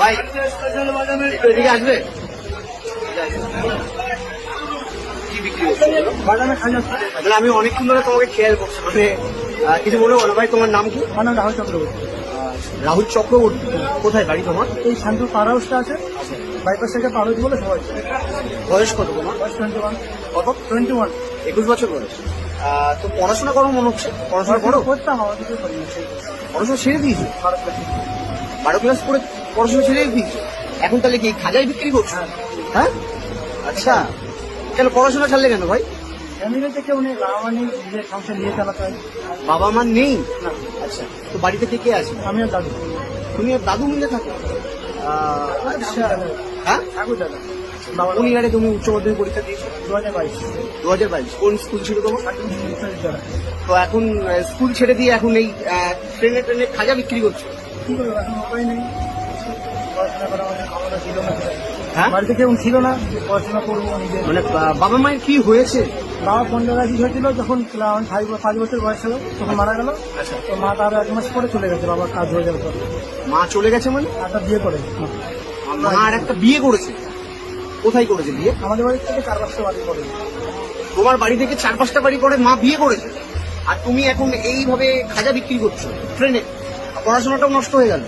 ভাই এদিকে আসবে কি বিক্রি হচ্ছে মানে আমি অনেকক্ষণ ধরে তোমাকে খেয়াল করছি মানে কিছু মনে বলো ভাই। তোমার নাম কি? আমার নাম রাহুল চক্রবর্তী। রাহুল চক্রবর্তী। কোথায় বাড়ি তোমার? এই শান্তিপুর পাওয়ার হাউসটা আছে, বাইপাস থেকে পার হইতে বলে সবাই। বয়স কত তোমার? বয়স 21। কত? 21। 21 বছর বয়স। তো পড়াশোনা করো মনে হচ্ছে। পড়াশোনা করো? করতাম, আমার কিছু করি না। পড়াশোনা ছেড়ে দিয়েছো? 12 ক্লাস পড়ে পড়াশোনা ছেড়ে দিয়েছো? এখন তাহলে কি খাজাই বিক্রি করছো? হ্যাঁ, আচ্ছা। কেন পড়াশোনা ছাড়লে কেন ভাই? ফ্যামিলিতে কেউ নেই, বাবা মা নেই, নিজের সংসার নিয়ে চালাতে হয়। বাবা মা নেই? না, আচ্ছা, তো বাড়িতে কে কে আছে? আমি আর দাদু। তুমি আর দাদু মিলে থাকো? আচ্ছা, হ্যাঁ। ঠাকুর দাদা। বাবা কোন ইয়ারে তুমি উচ্চ মাধ্যমিক পরীক্ষা দিয়েছো? 2022। 2022। কোন স্কুল ছিল তোমার? বিশ্ববিদ্যালয়। তো এখন স্কুল ছেড়ে দিয়ে এখন এই ট্রেনে ট্রেনে খাজা বিক্রি করছো? কি করবো, এখন উপায় নেই। পড়াশোনা করা আমাদের ক্ষমতা ছিল না। হ্যাঁ, বাড়িতে কেউ ছিল না, যে পড়াশোনা করবো নিজে। মানে বাবা মায়ের কি হয়েছে? বাবা 15 হয়েছিল, যখন 5 বছর বয়স হলো তখন মারা গেল। আচ্ছা, তো মা তার 1 মাস পরে চলে গেছে, বাবার কাজ হয়ে যাওয়ার পর। মা চলে গেছে মানে? একটা বিয়ে করে। মা আর একটা বিয়ে করেছে? কোথায় করেছে বিয়ে? আমাদের বাড়ি থেকে 4-5টা বাড়ি পড়ে। তোমার বাড়ি থেকে 4-5টা বাড়ি পরে মা বিয়ে করেছে, আর তুমি এখন এইভাবে খাজা বিক্রি করছো ট্রেনে? পড়াশোনাটাও নষ্ট হয়ে গেল।